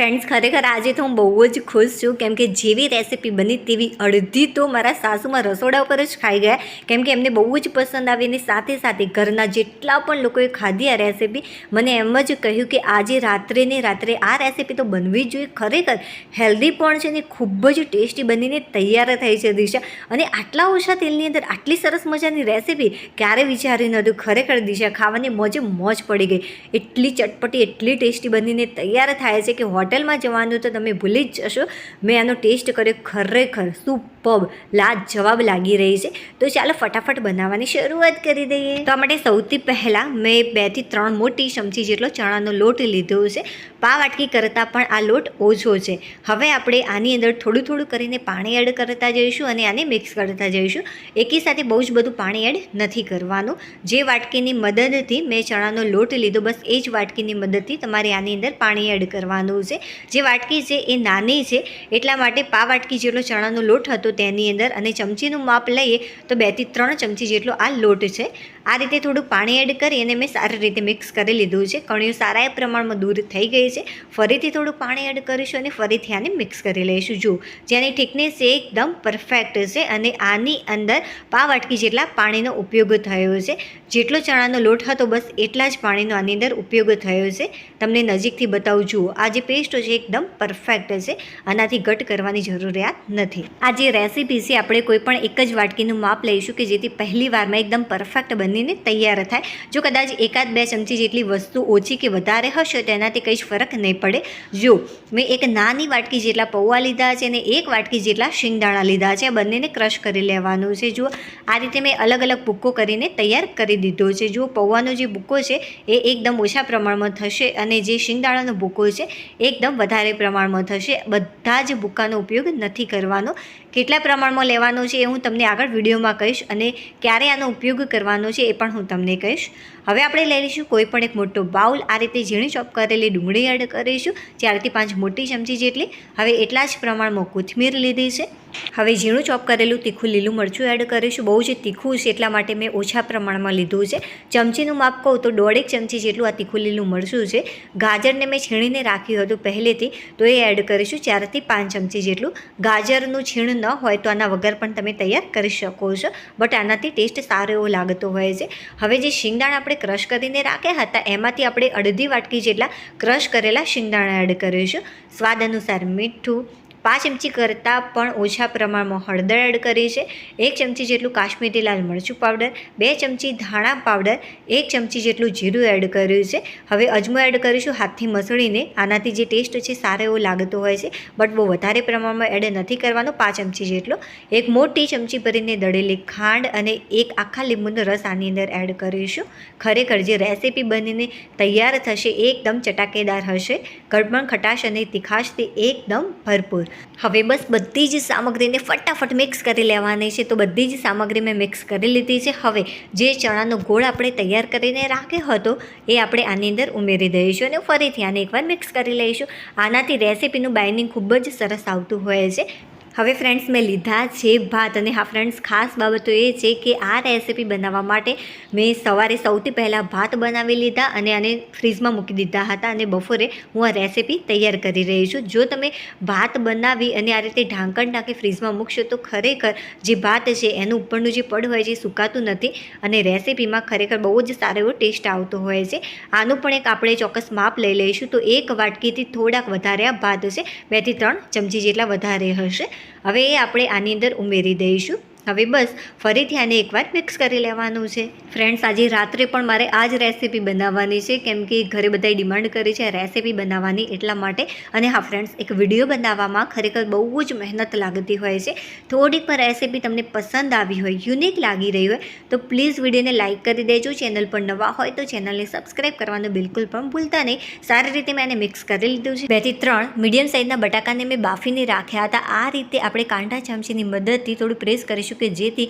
Friends, ખરેખર આજે તો હું બહુ જ ખુશ છું કેમ કે જેવી રેસીપી બની તેવી અડધી તો મારા સાસુમાં રસોડા ઉપર જ ખાઈ ગયા કેમ કે એમને બહુ જ પસંદ આવી. અને સાથે સાથે ઘરના જેટલા પણ લોકોએ ખાધી આ રેસીપી મને એમ જ કહ્યું કે આજે રાત્રે આ રેસીપી તો બનવી જ જોઈએ. ખરેખર હેલ્ધી પણ છે ને ખૂબ જ ટેસ્ટી બનીને તૈયાર થઈ છે દિશા. અને આટલા ઓછા તેલની અંદર આટલી સરસ મજાની રેસીપી ક્યારે વિચારી નહોતું. ખરેખર દિશા ખાવાની મોજ પડી ગઈ. એટલી ચટપટી એટલી ટેસ્ટી બનીને તૈયાર થાય છે કે હોટલમાં જવાનું તો તમે ભૂલી જ જશો. મેં આનો ટેસ્ટ કર્યો, ખરેખર સુપર્બ લાજવાબ લાગી રહી છે. તો ચાલો ફટાફટ બનાવવાની શરૂઆત કરી દઈએ. તો આ માટે સૌથી પહેલાં મેં 2 થી 3 મોટી ચમચી જેટલો ચણાનો લોટ લીધો છે. પા વાટકી કરતાં પણ આ લોટ ઓછો છે. હવે આપણે આની અંદર થોડું કરીને પાણી એડ કરતા જઈશું અને આને મિક્સ કરતા જઈશું. એકી સાથે બહુ જ બધું પાણી એડ નથી કરવાનું. જે વાટકીની મદદથી મેં ચણાનો લોટ લીધો બસ એ જ વાટકીની મદદથી તમારે આની અંદર પાણી એડ કરવાનું છે. જે વાટકી છે એ નાની છે એટલા માટે પા વાટકી જેટલો ચણાનો લોટ હતો તેની અંદર અને ચમચીનું માપ લઈએ તો 2 થી 3 ચમચી જેટલો આ લોટ છે. આ રીતે થોડું પાણી એડ કરી અને મેં સારી રીતે મિક્સ કરી લીધું છે. કણીઓ સારા એ પ્રમાણમાં દૂર થઈ ગઈ છે. ફરીથી થોડું પાણી એડ કરીશું અને ફરીથી આને મિક્સ કરી લઈશું. જુઓ જેની થિકનેસ છે એકદમ પરફેક્ટ છે અને આની અંદર પા વાટકી જેટલા પાણીનો ઉપયોગ થયો છે. જેટલો ચણાનો લોટ હતો બસ એટલા જ પાણીનો આની અંદર ઉપયોગ થયો છે. તમને નજીકથી બતાવું. જુઓ આ જે પેસ્ટ છે એકદમ પરફેક્ટ છે. આનાથી ઘટ કરવાની જરૂરિયાત નથી. આ જે રેસીપી છે આપણે કોઈ પણ એક જ વાટકીનું માપ લઈશું કે જેથી પહેલી વારમાં એકદમ પરફેક્ટ બનીને તૈયાર થાય. જો કદાચ 1-2 ચમચી જેટલી વસ્તુ ઓછી કે વધારે હશે તો એનાથી કંઈ જ ફરક નહીં પડે. જો મેં એક નાની વાટકી જેટલા પૌવા લીધા છે અને 1 વાટકી જેટલા શિંગદાણા લીધા છે. આ બંનેને ક્રશ કરી લેવાનું છે. જુઓ આ રીતે મેં અલગ અલગ ભૂક્કો કરીને તૈયાર કરી દીધો છે. જુઓ પૌવાનો જે ભૂક્કો છે એ એકદમ ઓછા પ્રમાણમાં થશે અને જે શિંગદાણાનો ભૂક્કો છે એકદમ વધારે પ્રમાણમાં થશે. બધા જ ભૂક્કાનો ઉપયોગ નથી કરવાનો. કેટલા પ્રમાણમાં લેવાનો છે એ હું તમને આગળ વિડીયોમાં કહીશ અને ક્યારે આનો ઉપયોગ કરવાનો છે એ પણ હું તમને કહીશ. હવે આપણે લઈ લઈશું કોઈ પણ એક મોટો બાઉલ. આ રીતે ઝીણી ચોપ કરેલી ડુંગળી એડ કરીશું. 4 થી 5 મોટી ચમચી જેટલી. હવે એટલા જ પ્રમાણમાં કોથમીર લીધી છે. હવે ઝીણું ચોપ કરેલું તીખું લીલું મરચું એડ કરીશું. બહુ જ તીખું છે એટલા માટે મેં ઓછા પ્રમાણમાં લીધું છે. ચમચીનું માપ કહું તો 1.5 ચમચી જેટલું આ તીખું લીલું મરચું છે. ગાજરને મેં છીણીને રાખ્યું હતું પહેલેથી તો એ એડ કરીશું 4 થી 5 ચમચી જેટલું. ગાજરનું છીણ ન હોય તો આના વગર પણ તમે તૈયાર કરી શકો છો બટ આનાથી ટેસ્ટ સારો એવો લાગતો હોય છે. હવે જે શિંગદાણા આપણે ક્રશ કરીને રાખ્યા હતા એમાંથી આપણે અડધી વાટકી જેટલા ક્રશ કરેલા શિંગદાણા એડ કરીશું. સ્વાદ અનુસાર મીઠું, 5 ચમચી કરતાં પણ ઓછા પ્રમાણમાં હળદર એડ કરી છે. 1 ચમચી જેટલું કાશ્મીરી લાલ મરચું પાવડર, 2 ચમચી ધાણા પાવડર, 1 ચમચી જેટલું જીરું એડ કર્યું છે. હવે અજમો એડ કરીશું હાથથી મસળીને. આનાથી જે ટેસ્ટ છે સારો એવો લાગતો હોય છે બટ બહુ વધારે પ્રમાણમાં એડ નથી કરવાનો. 5 ચમચી જેટલો. 1 મોટી ચમચી ભરીને દળેલી ખાંડ અને 1 આખા લીંબુનો રસ આની અંદર એડ કરીશું. ખરેખર જે રેસીપી બનીને તૈયાર થશે એકદમ ચટાકેદાર હશે. ગળપણ ખટાશ અને તીખાશથી એકદમ ભરપૂર. હવે બસ બધી જ સામગ્રીને ફટાફટ મિક્સ કરી લેવાની છે. તો બધી જ સામગ્રી મેં મિક્સ કરી લીધી છે. હવે જે ચણાનો ગોળ આપણે તૈયાર કરીને રાખ્યો હતો એ આપણે આની અંદર ઉમેરી દઈશું અને ફરીથી આને એકવાર મિક્સ કરી લઈશું. આનાથી રેસીપીનું બાઇન્ડિંગ ખૂબ જ સરસ આવતું હોય છે. હવે ફ્રેન્ડ્સ મેં લીધા છે ભાત અને હા ફ્રેન્ડ્સ ખાસ બાબતો એ છે કે આ રેસીપી બનાવવા માટે મેં સવારે સૌથી પહેલાં ભાત બનાવી લીધા અને આને ફ્રીજમાં મૂકી દીધા હતા અને બપોરે હું આ રેસીપી તૈયાર કરી રહી છું. જો તમે ભાત બનાવી અને આ રીતે ઢાંકણ ઢાંકી ફ્રીજમાં મૂકશો તો ખરેખર જે ભાત છે એનું ઉપરનું જે પડ હોય છે એ સુકાતું નથી અને રેસીપીમાં ખરેખર બહુ જ સારો એવો ટેસ્ટ આવતો હોય છે. આનું પણ એક આપણે ચોક્કસ માપ લઈ લઈશું. તો 1 વાટકીથી થોડાક વધારે આ ભાત છે, 2 થી 3 ચમચી જેટલા વધારે હશે. હવે એ આપણે આની અંદર ઉમેરી દઈશું. હવે બસ ફરીથી આને એકવાર મિક્સ કરી લેવાનું છે. ફ્રેન્ડ્સ આજે રાત્રે પણ મારે આ જ રેસીપી બનાવવાની છે કેમ કે ઘરે બધાએ ડિમાન્ડ કરી છે રેસીપી બનાવવાની એટલા માટે. અને હા ફ્રેન્ડ્સ એક વિડીયો બનાવવામાં ખરેખર બહુ જ મહેનત લાગતી હોય છે. થોડીક પણ રેસીપી તમને પસંદ આવી હોય, યુનિક લાગી રહી હોય તો પ્લીઝ વિડીયોને લાઇક કરી દેજો. ચેનલ પર નવા હોય તો ચેનલને સબસ્ક્રાઈબ કરવાનું બિલકુલ પણ ભૂલતા નહીં. સારી રીતે મેં આને મિક્સ કરી લીધું છે. 2 થી 3 મીડિયમ સાઇઝના બટાકાને મેં બાફીને રાખ્યા હતા. આ રીતે આપણે કાંટા ચમચીની મદદથી થોડું પ્રેસ કરીશું દઈશું કે જેથી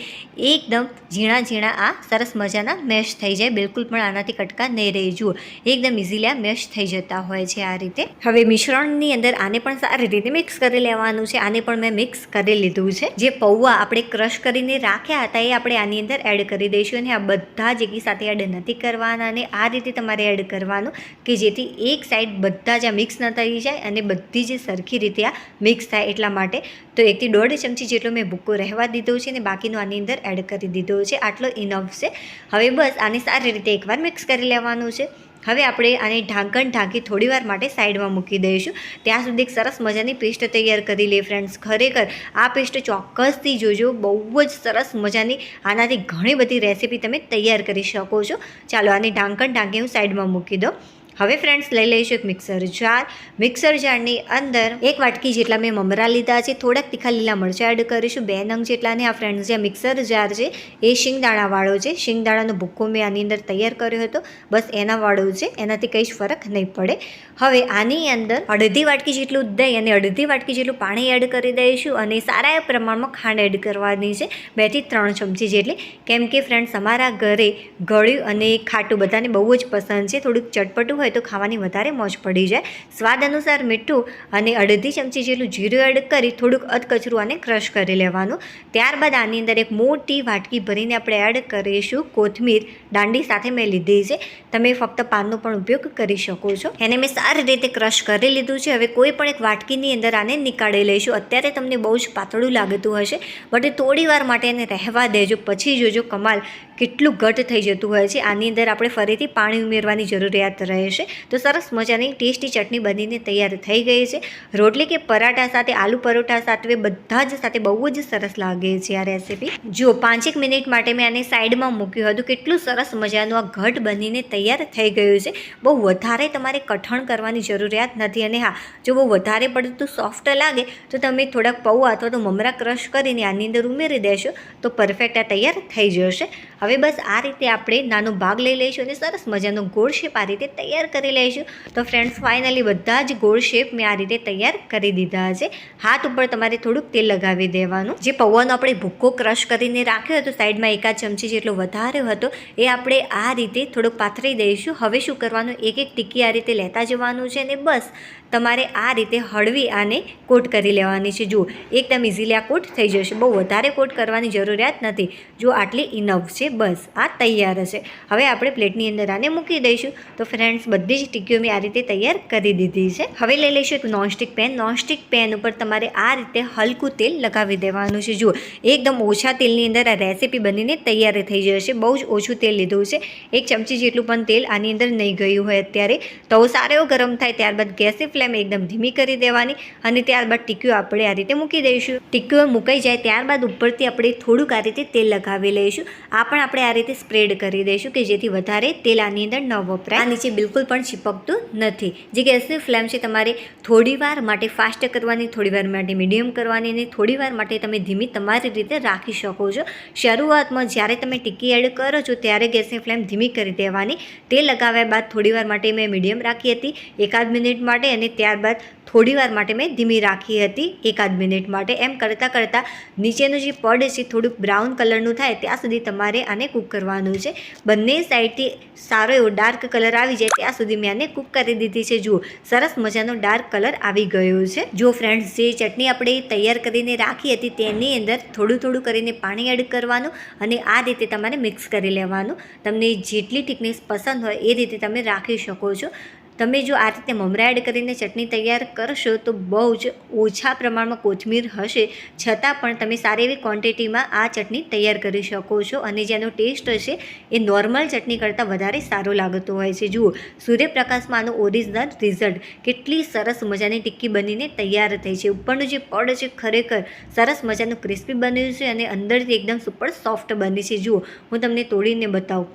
એકદમ ઝીણા ઝીણા આ સરસ મજાના મેશ થઈ જાય, બિલકુલ પણ આનાથી કટકા નહીં રહી. જુઓ એકદમ ઇઝીલી આ મેશ થઈ જતા હોય છે આ રીતે. હવે મિશ્રણની અંદર આને પણ સારી રીતે મિક્સ કરી લેવાનું છે. આને પણ મેં મિક્સ કરી લીધું છે. જે પૌવા આપણે ક્રશ કરીને રાખ્યા હતા એ આપણે આની અંદર એડ કરી દઈશું અને આ બધા જ એકી સાથે એડ નથી કરવાના અને આ રીતે તમારે એડ કરવાનું કે જેથી એક સાઈડ બધા જ આ મિક્સ ન થઈ જાય અને બધી જ સરખી રીતે આ મિક્સ થાય. એટલા માટે તો 1 થી 1.5 ચમચી જેટલો મેં ભૂકો રહેવા દીધો છે અને બાકીનો આની અંદર એડ કરી દીધો છે. આટલો ઇનફ છે. હવે બસ આને સારી રીતે એકવાર મિક્સ કરી લેવાનું છે. હવે આપણે આને ઢાંકી થોડીવાર માટે સાઈડમાં મૂકી દઈશું. ત્યાં સુધી એક સરસ મજાની પેસ્ટ તૈયાર કરી લે ફ્રેન્ડ્સ. ખરેખર આ પેસ્ટ ચોક્કસથી જોજો, બહુ જ સરસ મજાની. આનાથી ઘણી બધી રેસીપી તમે તૈયાર કરી શકો છો. ચાલો આને ઢાંકી હું સાઈડમાં મૂકી દઉં. હવે ફ્રેન્ડ્સ લઈ લઈશું એક મિક્સર જાર. મિક્સર જારની અંદર 1 વાટકી જેટલા મેં મમરા લીધા છે. થોડાક તીખા લીલા મરચાં એડ કરીશું 2 નંગ જેટલા. ને આ ફ્રેન્ડ્સ જે મિક્સર જાર છે એ શિંગદાણાવાળો છે. શિંગદાણાનો ભૂક્કો મેં આની અંદર તૈયાર કર્યો હતો, બસ એના વાળો છે, એનાથી કંઈ જ ફરક નહીં પડે. હવે આની અંદર 1/2 વાટકી જેટલું દહીં અને 1/2 વાટકી જેટલું પાણી એડ કરી દઈશું અને સારા એ પ્રમાણમાં ખાંડ એડ કરવાની છે, 2 થી 3 ચમચી જેટલી. કેમ કે ફ્રેન્ડ્સ અમારા ઘરે ગળ્યું અને ખાટું બધાને બહુ જ પસંદ છે. થોડુંક ચટપટું હોય તો ખાવાની વધારે મોજ પડી જાય. સ્વાદ અનુસાર મીઠું અને 1/2 ચમચી જેટલું જીરું એડ કરી થોડુંક અધકચરું આને ક્રશ કરી લેવાનું. ત્યારબાદ આની અંદર એક મોટી વાટકી ભરીને આપણે એડ કરીશું કોથમીર. દાંડી સાથે મેં લીધી છે, તમે ફક્ત પાનનો પણ ઉપયોગ કરી શકો છો. એને મેં સારી રીતે ક્રશ કરી લીધું છે. હવે કોઈ પણ એક વાટકીની અંદર આને નીકાળી લઈશું. અત્યારે તમને બહુ જ પાતળું લાગતું હશે, બટ થોડી વાર માટે એને રહેવા દેજો, પછી જોજો કમાલ કેટલું ઘટ થઈ જતું હોય છે. આની અંદર આપણે ફરીથી પાણી ઉમેરવાની જરૂરિયાત રહેશે. તો સરસ મજાની ટેસ્ટી ચટણી બનીને તૈયાર થઈ ગઈ છે. રોટલી કે પરાઠા સાથે, આલુ પરોઠા સાથે, બધા જ સાથે બહુ જ સરસ લાગે છે આ રેસીપી. જો 5 મિનિટ માટે મેં આને સાઈડમાં મૂક્યું હતું. કેટલું સરસ મજાનું આ ઘટ બનીને તૈયાર થઈ ગયું છે. બહુ વધારે તમારે કઠણ કરવાની જરૂરિયાત નથી. અને હા, જો બહુ વધારે પડતું સોફ્ટ લાગે તો તમે થોડાક પૌવા અથવા તો મમરા ક્રશ કરીને આની અંદર ઉમેરી દેશો તો પરફેક્ટ આ તૈયાર થઈ જશે. હવે બસ આ રીતે આપણે નાનો ભાગ લઈ લઈશું અને સરસ મજાનો ગોળ શેપ આ રીતે તૈયાર કરી લઈશું. તો ફ્રેન્ડ્સ ફાઇનલી બધા જ ગોળ શેપ મેં આ રીતે તૈયાર કરી દીધા છે. હાથ ઉપર તમારે થોડુંક તેલ લગાવી દેવાનું. જે પૌવાનો આપણે ભૂક્કો ક્રશ કરીને રાખ્યો હતો સાઈડમાં 1 ચમચી જેટલો વધારે હતો એ આપણે આ રીતે થોડુંક પાથરી દઈશું. હવે શું કરવાનું, એક ટીકી આ રીતે લેતા જવાનું છે અને બસ તમારે આ રીતે હળવી આને કોટ કરી લેવાની છે. જુઓ એકદમ ઇઝીલી આ કોટ થઈ જશે. બહુ વધારે કોટ કરવાની જરૂરિયાત નથી. જો આટલી ઇનફ છે, બસ આ તૈયાર હશે. હવે આપણે પ્લેટની અંદર આને મૂકી દઈશું. તો ફ્રેન્ડ્સ બધી જ ટીકીઓ મેં આ રીતે તૈયાર કરી દીધી છે. હવે લઈ લઈશું એક નોનસ્ટિક પેન. નોનસ્ટિક પેન ઉપર તમારે આ રીતે હલકું તેલ લગાવી દેવાનું છે. જુઓ એકદમ ઓછા તેલની અંદર આ રેસીપી બનીને તૈયાર થઈ જશે. બહુ જ ઓછું તેલ લીધું છે. 1 ચમચી જેટલું પણ તેલ આની અંદર નહીં ગયું હોય અત્યારે. તવો સારો એવો ગરમ થાય ત્યારબાદ ગેસની ફ્લેમ એકદમ ધીમી કરી દેવાની અને ત્યારબાદ ટીકીઓ આપણે આ રીતે મૂકી દઈશું. ટીકીઓ મુકાઈ જાય ત્યારબાદ ઉપરથી આપણે થોડુંક આ રીતે તેલ લગાવી લઈશું. આ પણ આપણે આ રીતે સ્પ્રેડ કરી દઈશું કે જેથી વધારે તેલ આની અંદર ન વપરાય. આ નીચે બિલકુલ પણ ચીપકતું નથી. જે ગેસની ફ્લેમ છે તમારે થોડીવાર માટે ફાસ્ટ કરવાની, થોડીવાર માટે મીડિયમ કરવાની અને થોડીવાર માટે તમે ધીમી તમારી રીતે રાખી શકો છો. શરૂઆતમાં જ્યારે તમે ટીકી એડ કરો છો ત્યારે ગેસની ફ્લેમ ધીમી કરી દેવાની. તેલ લગાવ્યા બાદ થોડીવાર માટે મેં મીડિયમ રાખી હતી 1 મિનિટ માટે અને ત્યારબાદ થોડીવાર માટે મેં ધીમી રાખી હતી 1 મિનિટ માટે. એમ કરતાં કરતાં નીચેનું જે પડ છે થોડુંક બ્રાઉન કલરનું થાય ત્યાં સુધી તમારે આને કૂક કરવાનું છે. બંને સાઈડથી સારો એવો ડાર્ક કલર આવી જાય ત્યાં સુધી મેં આને કૂક કરી દીધી છે. જુઓ સરસ મજાનો ડાર્ક કલર આવી ગયો છે. જો ફ્રેન્ડ્સ જે ચટણી આપણે તૈયાર કરીને રાખી હતી તેની અંદર થોડું થોડું કરીને પાણી એડ કરવાનું અને આ રીતે તમારે મિક્સ કરી લેવાનું. તમને જેટલી થિકનેસ પસંદ હોય એ રીતે તમે રાખી શકો છો. તમે જો આ રીતે મમરા એડ કરીને ચટણી તૈયાર કરશો તો બહુ જ ઓછા પ્રમાણમાં કોથમીર હશે છતાં પણ તમે સારી એવી ક્વોન્ટિટીમાં આ ચટણી તૈયાર કરી શકો છો અને જેનો ટેસ્ટ હશે એ નોર્મલ ચટણી કરતાં વધારે સારો લાગતો હોય છે. જુઓ સૂર્યપ્રકાશમાં આનું ઓરિજિનલ રિઝલ્ટ કેટલી સરસ મજાની ટિક્કી બનીને તૈયાર થઈ છે. ઉપરનું જે પડ છે ખરેખર સરસ મજાનું ક્રિસ્પી બન્યું છે અને અંદરથી એકદમ સુપર સોફ્ટ બની છે. જુઓ હું તમને તોડીને બતાવું.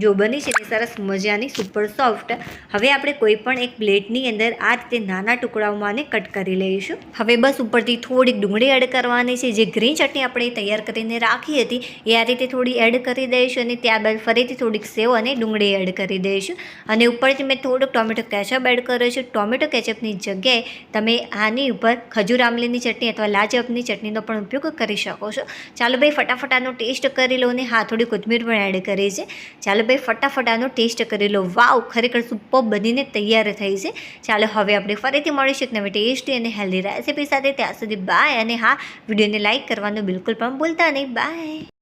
જો બની છે ને સરસ મજાની સુપર સોફ્ટ. હવે આપણે કોઈ પણ એક પ્લેટની અંદર આ રીતે નાના ટુકડાઓમાં કટ કરી લઈશું. હવે બસ ઉપરથી થોડીક ડુંગળી એડ કરવાની છે. જે ગ્રીન ચટણી આપણે તૈયાર કરીને રાખી હતી એ આ રીતે થોડી એડ કરી દઈશું અને ત્યારબાદ ફરીથી થોડીક સેવ અને ડુંગળી એડ કરી દઈશું. અને ઉપરથી મેં થોડુંક ટોમેટો કેચઅપ એડ કર્યો છે. ટોમેટો કેચઅપની જગ્યાએ તમે આની ઉપર ખજૂર આમલીની ચટણી અથવા લાજવાબની ચટણીનો પણ ઉપયોગ કરી શકો છો. ચાલો ભાઈ ફટાફટ આનો ટેસ્ટ કરી લો. અને હા, થોડી કોથમીર પણ એડ કરી છે. ચાલો ભાઈ ફટાફટ આનો ટેસ્ટ કરી લો. વાવ, ખરેખર સુપર બનીને તૈયાર થઈ છે. ચાલો હવે આપણે ફરીથી મળીશું એક નવી ટેસ્ટી અને હેલ્ધી રેસીપી સાથે. ત્યાં સુધી બાય. અને હા, વિડીયોને લાઇક કરવાનું બિલકુલ પણ ભૂલતા નહીં. બાય.